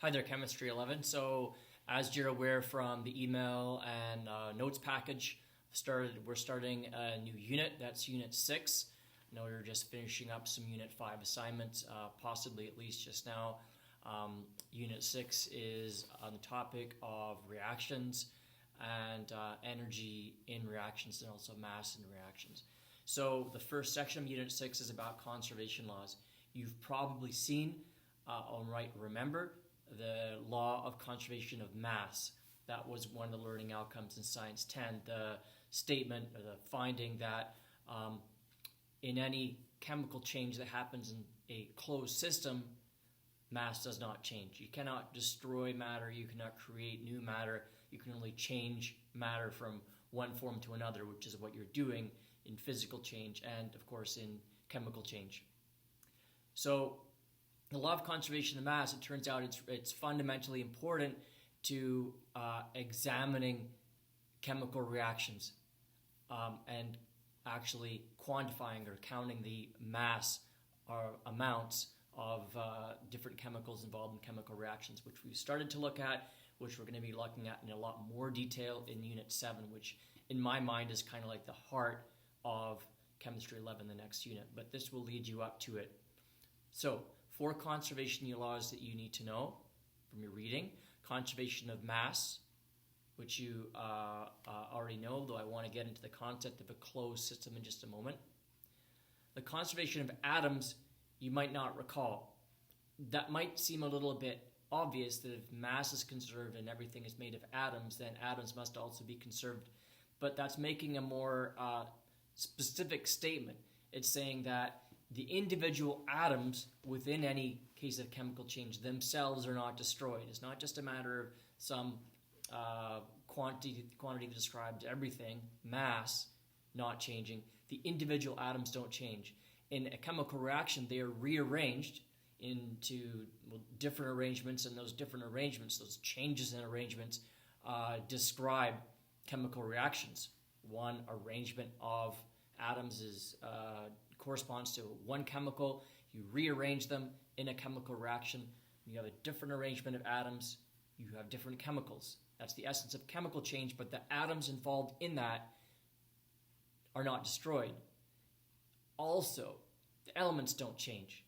Hi there, Chemistry 11. So, as you're aware from the email and notes package, we're starting a new unit. That's Unit 6. I know we're just finishing up some Unit 5 assignments, possibly at least just now. Unit 6 is on the topic of reactions and energy in reactions and also mass in reactions. So, the first section of Unit 6 is about conservation laws. You've probably seen, remember, the law of conservation of mass. That was one of the learning outcomes in Science 10. The statement or the finding that in any chemical change that happens in a closed system, mass does not change. You cannot destroy matter. You cannot create new matter. You can only change matter from one form to another, which is what you're doing in physical change and, of course, in chemical change. So, the law of conservation of mass, it turns out it's fundamentally important to examining chemical reactions and actually quantifying or counting the mass or amounts of different chemicals involved in chemical reactions, which we've started to look at, which we're going to be looking at in a lot more detail in Unit 7, which in my mind is kind of like the heart of Chemistry 11, the next unit. But this will lead you up to it. So, 4 conservation laws that you need to know from your reading. Conservation of mass, which you already know, though I want to get into the concept of a closed system in just a moment. The conservation of atoms, you might not recall. That might seem a little bit obvious that if mass is conserved and everything is made of atoms, then atoms must also be conserved. But that's making a more specific statement. It's saying that the individual atoms within any case of chemical change themselves are not destroyed. It's not just a matter of some quantity that describes everything, mass not changing. The individual atoms don't change. In a chemical reaction, they are rearranged into different arrangements, and those different arrangements, those changes in arrangements, describe chemical reactions. One arrangement of atoms corresponds to one chemical. You rearrange them in a chemical reaction. You have a different arrangement of atoms. You have different chemicals. That's the essence of chemical change, but the atoms involved in that are not destroyed. Also, the elements don't change.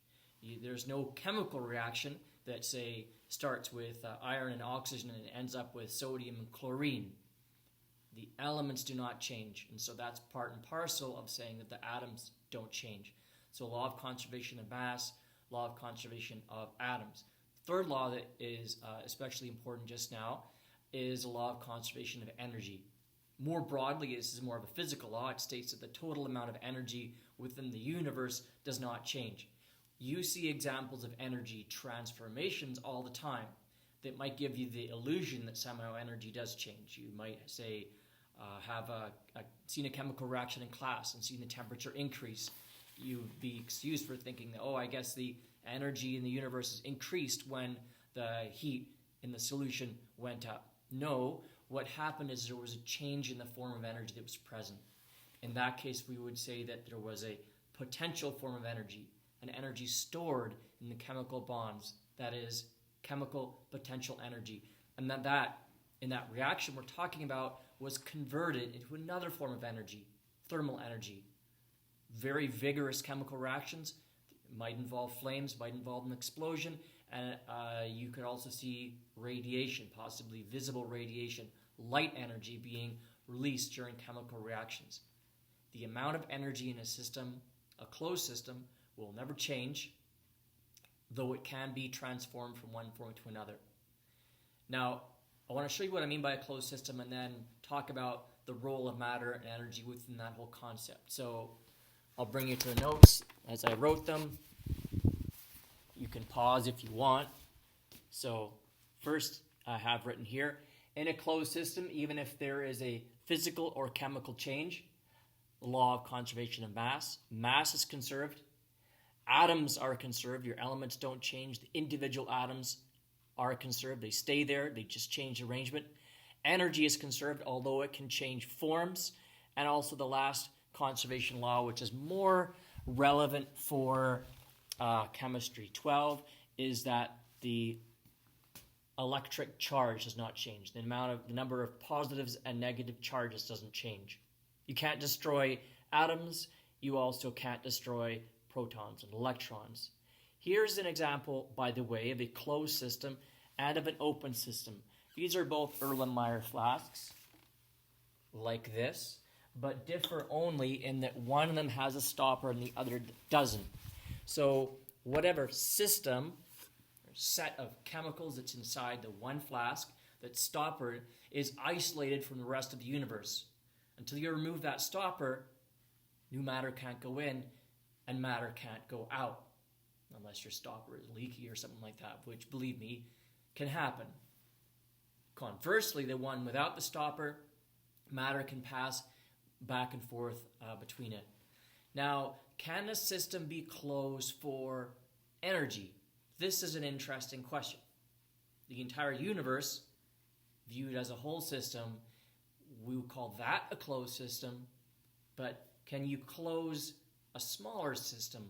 There's no chemical reaction that, say, starts with iron and oxygen and ends up with sodium and chlorine. The elements do not change, and so that's part and parcel of saying that the atoms don't change. So law of conservation of mass, law of conservation of atoms. Third law that is especially important just now is the law of conservation of energy. More broadly, this is more of a physical law. It states that the total amount of energy within the universe does not change. You see examples of energy transformations all the time that might give you the illusion that somehow energy does change. You might say, seen a chemical reaction in class and seen the temperature increase. You'd be excused for thinking that, I guess the energy in the universe is increased when the heat in the solution went up. No, what happened is there was a change in the form of energy that was present. In that case, we would say that there was a potential form of energy, an energy stored in the chemical bonds, that is, chemical potential energy. And that in that reaction we're talking about was converted into another form of energy, thermal energy. Very vigorous chemical reactions might involve flames, might involve an explosion, and you could also see radiation, possibly visible radiation, light energy being released during chemical reactions. The amount of energy in a system, a closed system, will never change, though it can be transformed from one form to another. Now, I want to show you what I mean by a closed system and then talk about the role of matter and energy within that whole concept. So I'll bring you to the notes as I wrote them. You can pause if you want. So first, I have written here, in a closed system, even if there is a physical or chemical change, the law of conservation of mass is conserved. Atoms are conserved. Your elements don't change. The individual atoms are conserved. They stay there. They just change arrangement. Energy is conserved, although it can change forms. And also the last conservation law, which is more relevant for chemistry 12, is that the electric charge does not change. The number of positives and negative charges doesn't change. You can't destroy atoms. You also can't destroy protons and electrons. Here's an example, by the way, of a closed system and of an open system. These are both Erlenmeyer flasks, like this, but differ only in that one of them has a stopper and the other doesn't. So whatever system or set of chemicals that's inside the one flask that's stoppered is isolated from the rest of the universe. Until you remove that stopper, new matter can't go in and matter can't go out, unless your stopper is leaky or something like that, which, believe me, can happen. Conversely, the one without the stopper, matter can pass back and forth between it. Now, can a system be closed for energy? This is an interesting question. The entire universe, viewed as a whole system, we would call that a closed system, but can you close a smaller system,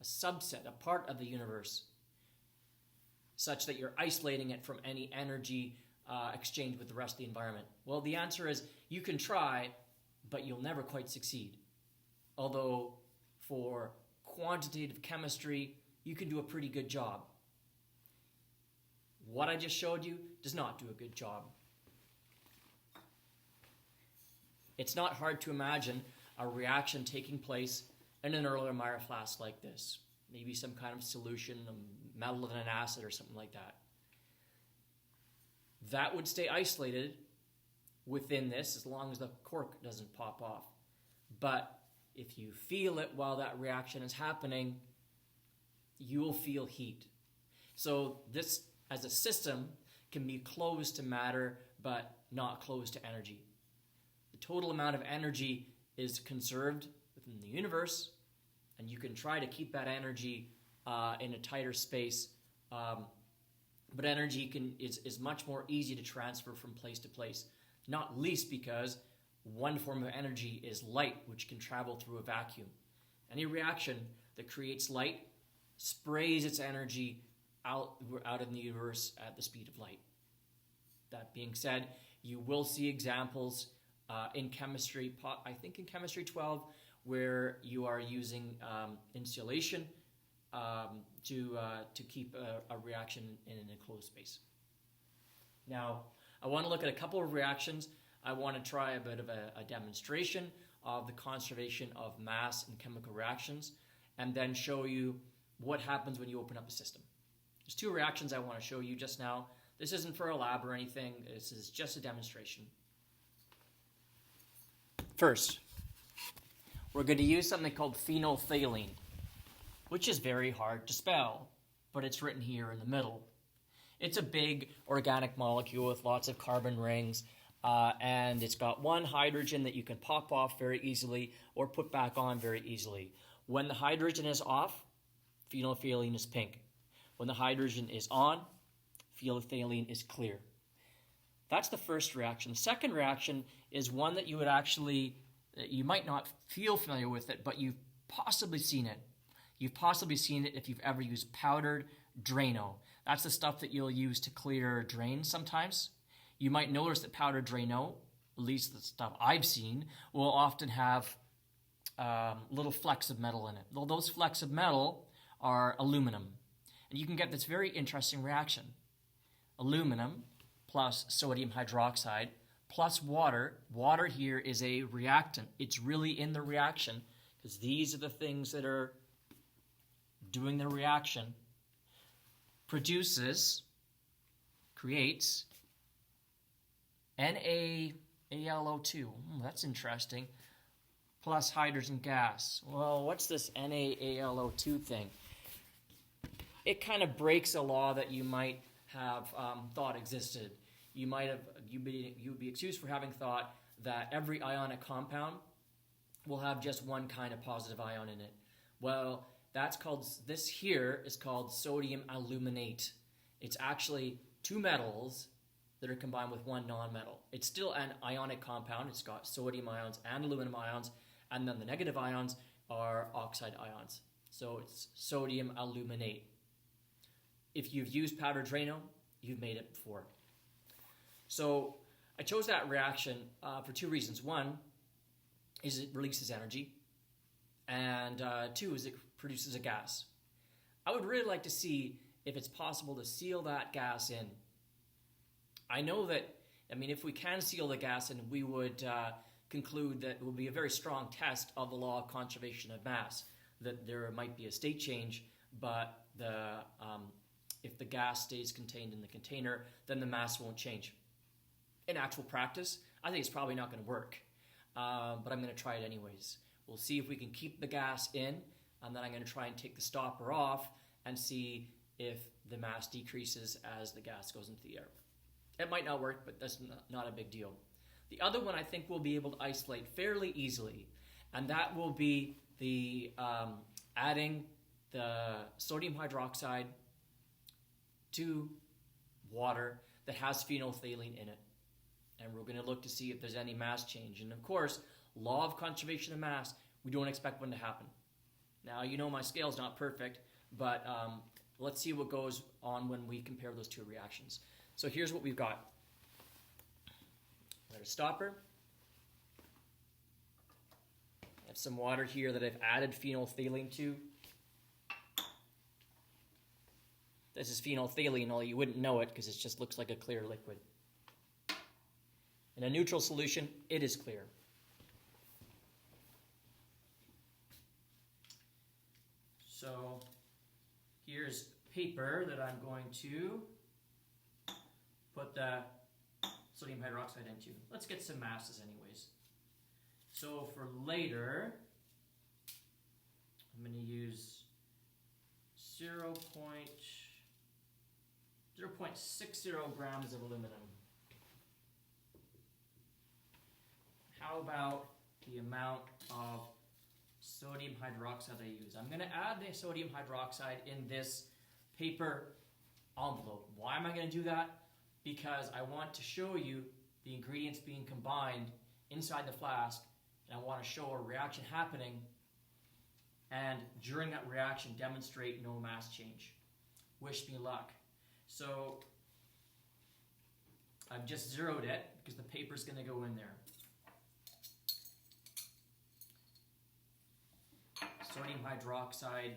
a subset, a part of the universe, such that you're isolating it from any energy exchange with the rest of the environment? Well, the answer is you can try, but you'll never quite succeed. Although for quantitative chemistry, you can do a pretty good job. What I just showed you does not do a good job. It's not hard to imagine a reaction taking place in an Erlenmeyer flask like this. Maybe some kind of solution, a metal and an acid or something like that. That would stay isolated within this as long as the cork doesn't pop off. But if you feel it while that reaction is happening, you will feel heat. So this, as a system, can be closed to matter, but not closed to energy. The total amount of energy is conserved within the universe, and you can try to keep that energy in a tighter space. But energy is much more easy to transfer from place to place, not least because one form of energy is light, which can travel through a vacuum. Any reaction that creates light sprays its energy out in the universe at the speed of light. That being said, you will see examples in chemistry, I think in Chemistry 12, where you are using insulation to keep a reaction in an enclosed space. Now, I want to look at a couple of reactions. I want to try a bit of a demonstration of the conservation of mass in chemical reactions, and then show you what happens when you open up a system. There's two reactions I want to show you just now. This isn't for a lab or anything. This is just a demonstration. First, we're going to use something called phenolphthalein, which is very hard to spell, but it's written here in the middle. It's a big organic molecule with lots of carbon rings, and it's got one hydrogen that you can pop off very easily or put back on very easily. When the hydrogen is off, phenolphthalein is pink. When the hydrogen is on, phenolphthalein is clear. That's the first reaction. The second reaction is one that you might not feel familiar with it, but you've possibly seen it. You've possibly seen it if you've ever used powdered Drano. That's the stuff that you'll use to clear drains sometimes. You might notice that powdered Drano, at least the stuff I've seen, will often have little flecks of metal in it. Well, those flecks of metal are aluminum. And you can get this very interesting reaction. Aluminum plus sodium hydroxide plus water. Water here is a reactant. It's really in the reaction because these are the things that are doing the reaction. Creates NaAlO2. That's interesting. Plus hydrogen gas. Well, what's this NaAlO2 thing? It kind of breaks a law that you might have thought existed. You'd be excused for having thought that every ionic compound will have just one kind of positive ion in it. Well, this here is called sodium aluminate. It's actually two metals that are combined with one nonmetal. It's still an ionic compound. It's got sodium ions and aluminum ions, and then the negative ions are oxide ions. So it's sodium aluminate. If you've used powdered Drano, you've made it before. So I chose that reaction for two reasons. One is it releases energy, and two is it produces a gas. I would really like to see if it's possible to seal that gas in. I know that, if we can seal the gas in, we would conclude that it will be a very strong test of the law of conservation of mass, that there might be a state change, but if the gas stays contained in the container, then the mass won't change. In actual practice, I think it's probably not going to work, but I'm going to try it anyways. We'll see if we can keep the gas in, and then I'm going to try and take the stopper off and see if the mass decreases as the gas goes into the air. It might not work, but that's not a big deal. The other one I think we'll be able to isolate fairly easily, and that will be the adding the sodium hydroxide to water that has phenolphthalein in it. And we're going to look to see if there's any mass change. And of course, law of conservation of mass, we don't expect one to happen. Now, my scale's not perfect, but let's see what goes on when we compare those two reactions. So here's what we've got. Got a stopper. I have some water here that I've added phenolphthalein to. This is phenolphthalein, although you wouldn't know it because it just looks like a clear liquid. In a neutral solution, it is clear. So here's paper that I'm going to put the sodium hydroxide into. Let's get some masses anyways. So for later, I'm going to use 0.60 grams of aluminum. How about the amount of sodium hydroxide I use? I'm going to add the sodium hydroxide in this paper envelope. Why am I going to do that? Because I want to show you the ingredients being combined inside the flask, and I want to show a reaction happening, and during that reaction demonstrate no mass change. Wish me luck. So I've just zeroed it because the paper's going to go in there. Sodium hydroxide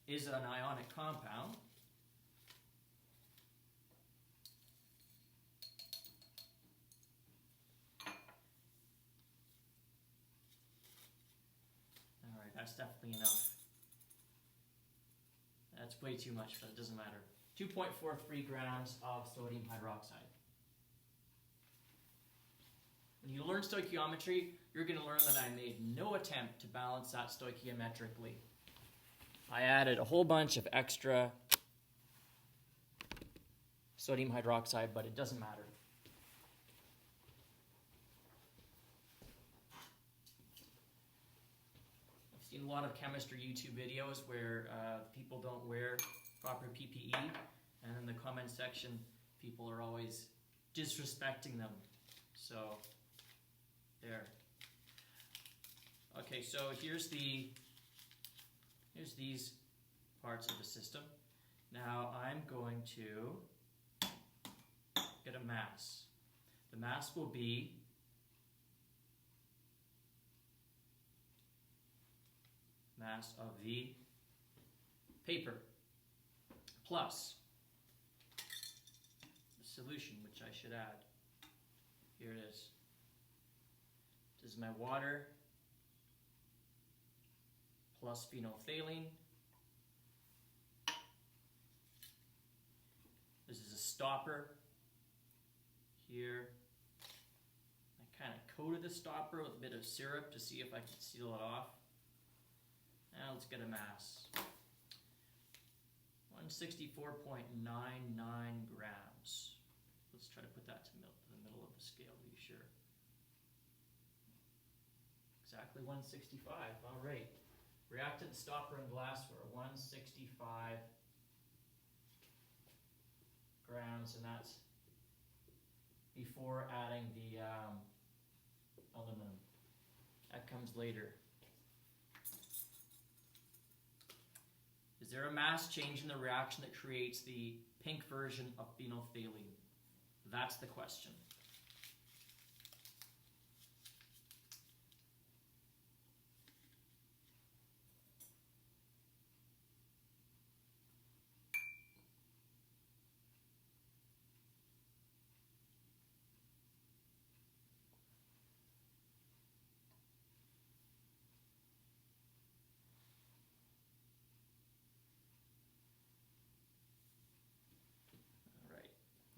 is an ionic compound. All right, that's definitely enough. That's way too much, but it doesn't matter. 2.43 grams of sodium hydroxide. When you learn stoichiometry, you're going to learn that I made no attempt to balance that stoichiometrically. I added a whole bunch of extra sodium hydroxide, but it doesn't matter. I've seen a lot of chemistry YouTube videos where people don't wear proper PPE, and in the comment section, people are always disrespecting them. So, there. Okay, so here's these parts of the system. Now I'm going to get a mass. The mass will be mass of the paper plus the solution, which I should add. Here it is. This is my water plus phenolphthalein. This is a stopper here. I kind of coated the stopper with a bit of syrup to see if I could seal it off. Now let's get a mass. 164.99 grams. Let's try to put that to the middle of the scale to be sure. Exactly 165. All right. Reactant, stopper, and glassware. 165 grams, and that's before adding the aluminum. That comes later. Is there a mass change in the reaction that creates the pink version of phenolphthalein? That's the question.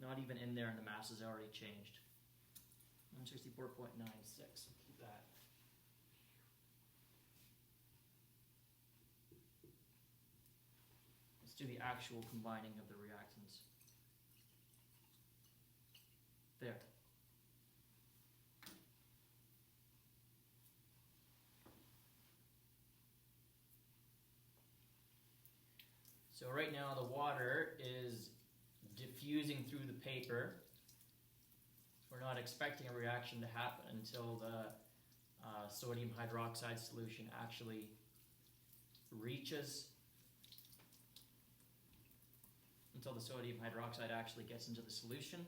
Not even in there, and the mass has already changed. 164.96. Keep that. Let's do the actual combining of the reactants. There. So right now the water is diffusing through the paper. We're not expecting a reaction to happen until the sodium hydroxide solution actually reaches, until the sodium hydroxide actually gets into the solution.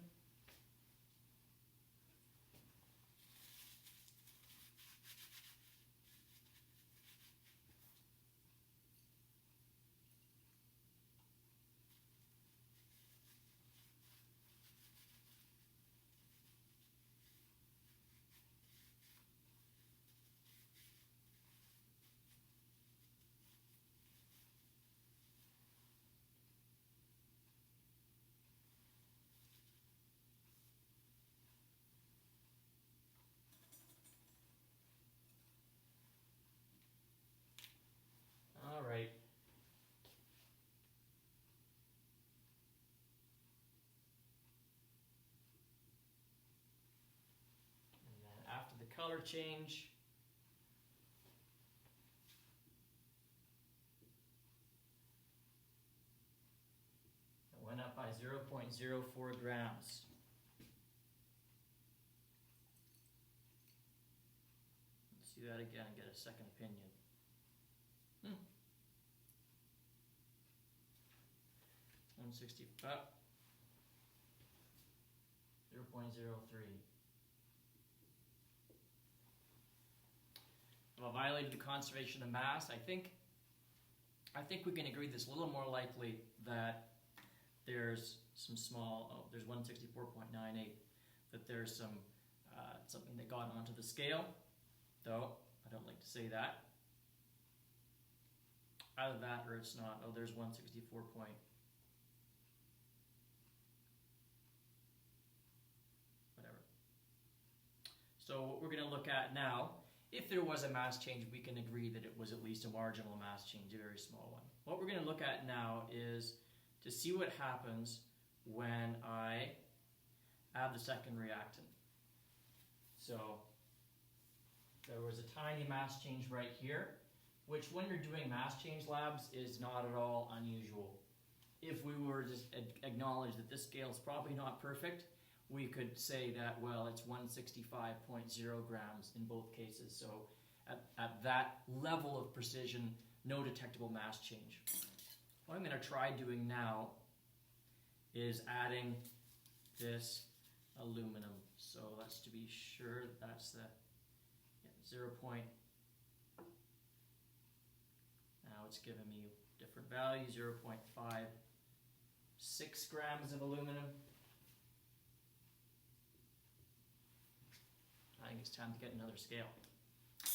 All right. And then after the color change, it went up by 0.04 grams. Let's do that again and get a second opinion. 165, 0.03. Well, violated the conservation of mass. I think we can agree that it's a little more likely that there's some small, there's 164.98, that there's some something that got onto the scale, though I don't like to say that. Either that or it's not. Oh, there's 164 point. Whatever. So what we're going to look at now, if there was a mass change, we can agree that it was at least a marginal mass change, a very small one. What we're going to look at now is to see what happens when I add the second reactant. So there was a tiny mass change right here, which when you're doing mass change labs is not at all unusual. If we were to just acknowledge that this scale is probably not perfect, we could say that, well, it's 165.0 grams in both cases. So at that level of precision, no detectable mass change. What I'm going to try doing now is adding this aluminum. So let's to be sure that's the 0. Now it's giving me different values, 0.56 grams of aluminum. I think it's time to get another scale. So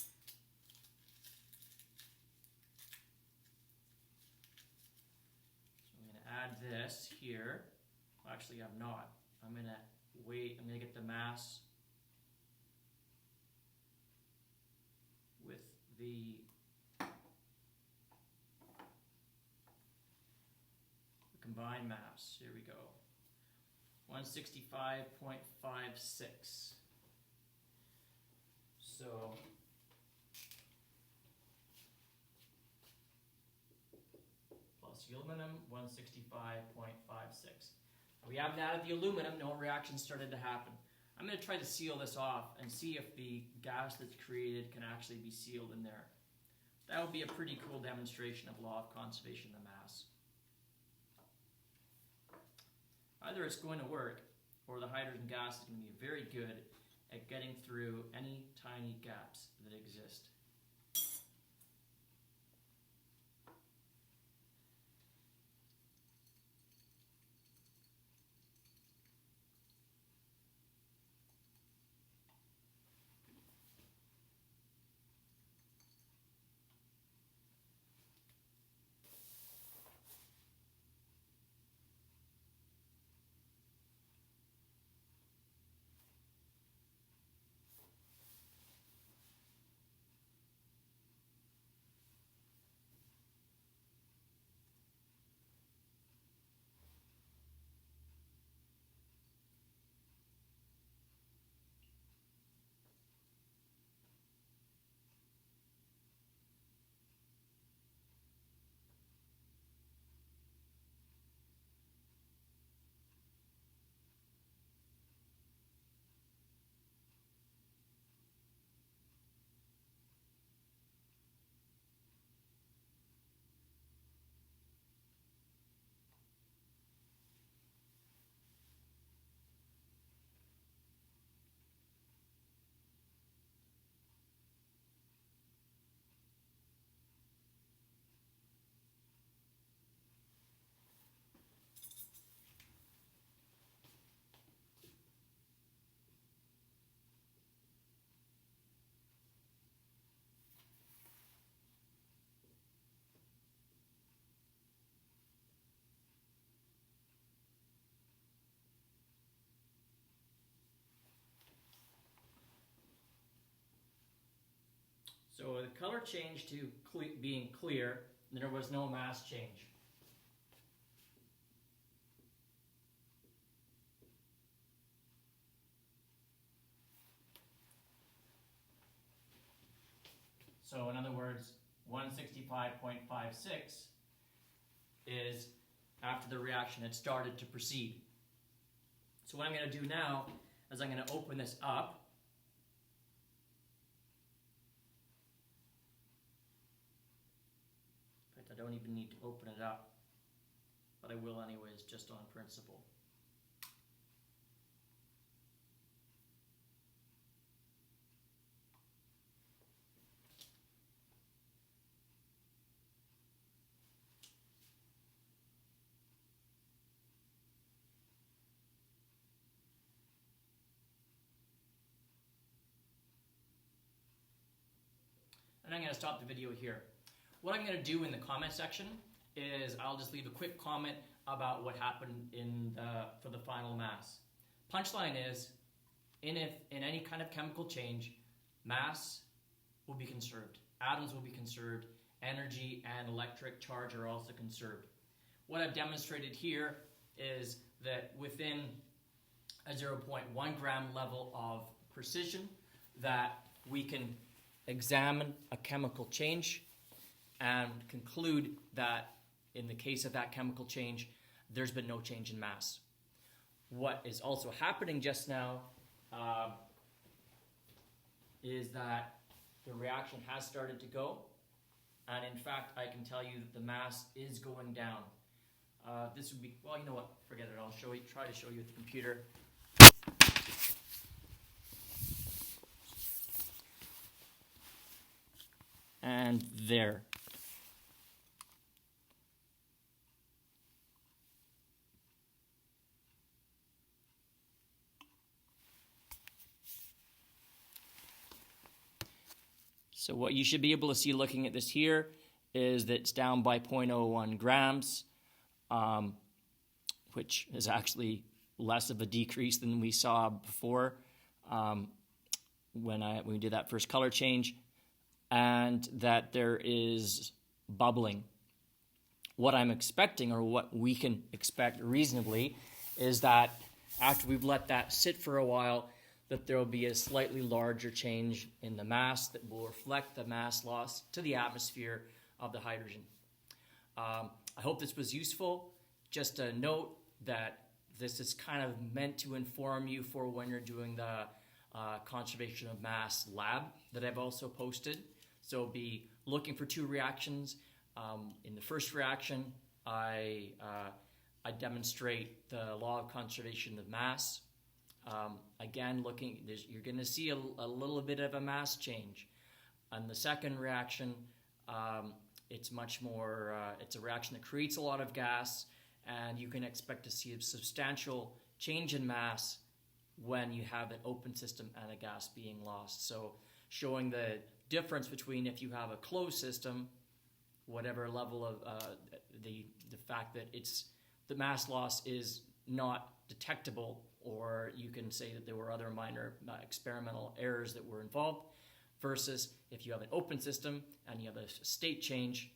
I'm going to add this here. Well, actually, I'm not. I'm going to wait. I'm going to get the mass with the combined mass. Here we go. 165.56. So plus the aluminum, 165.56. We haven't added the aluminum, no reaction started to happen. I'm going to try to seal this off and see if the gas that's created can actually be sealed in there. That would be a pretty cool demonstration of law of conservation of the mass. either it's going to work or the hydrogen gas is going to be very good at getting through any tiny gaps that exist. So the color changed to being clear, and there was no mass change. So in other words, 165.56 is after the reaction had started to proceed. So what I'm going to do now is I'm going to open this up. In fact, I don't even need to open it up, but I will anyways, just on principle. And I'm going to stop the video here. What I'm going to do in the comment section is I'll just leave a quick comment about what happened for the final mass. Punchline is, in any kind of chemical change, mass will be conserved. Atoms will be conserved. Energy and electric charge are also conserved. What I've demonstrated here is that within a 0.1 gram level of precision, that we can examine a chemical change and conclude that in the case of that chemical change, there's been no change in mass. What is also happening just now is that the reaction has started to go, and in fact, I can tell you that the mass is going down. This would be, well, you know what, forget it, I'll try to show you with the computer. And there. So what you should be able to see looking at this here is that it's down by 0.01 grams, which is actually less of a decrease than we saw before when we did that first color change, and that there is bubbling. What I'm expecting, or what we can expect reasonably, is that after we've let that sit for a while, that there will be a slightly larger change in the mass that will reflect the mass loss to the atmosphere of the hydrogen. I hope this was useful. Just a note that this is kind of meant to inform you for when you're doing the conservation of mass lab that I've also posted. So be looking for two reactions. In the first reaction, I I demonstrate the law of conservation of mass. Again, you're going to see a little bit of a mass change. On the second reaction, it's much more, it's a reaction that creates a lot of gas, and you can expect to see a substantial change in mass when you have an open system and a gas being lost. So showing the difference between if you have a closed system, whatever level of the fact that the mass loss is not detectable, or you can say that there were other minor experimental errors that were involved, versus if you have an open system and you have a state change,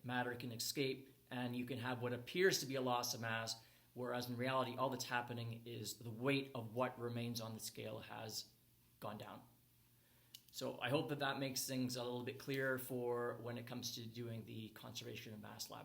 matter can escape and you can have what appears to be a loss of mass, whereas in reality all that's happening is the weight of what remains on the scale has gone down. So I hope that makes things a little bit clearer for when it comes to doing the conservation of mass lab.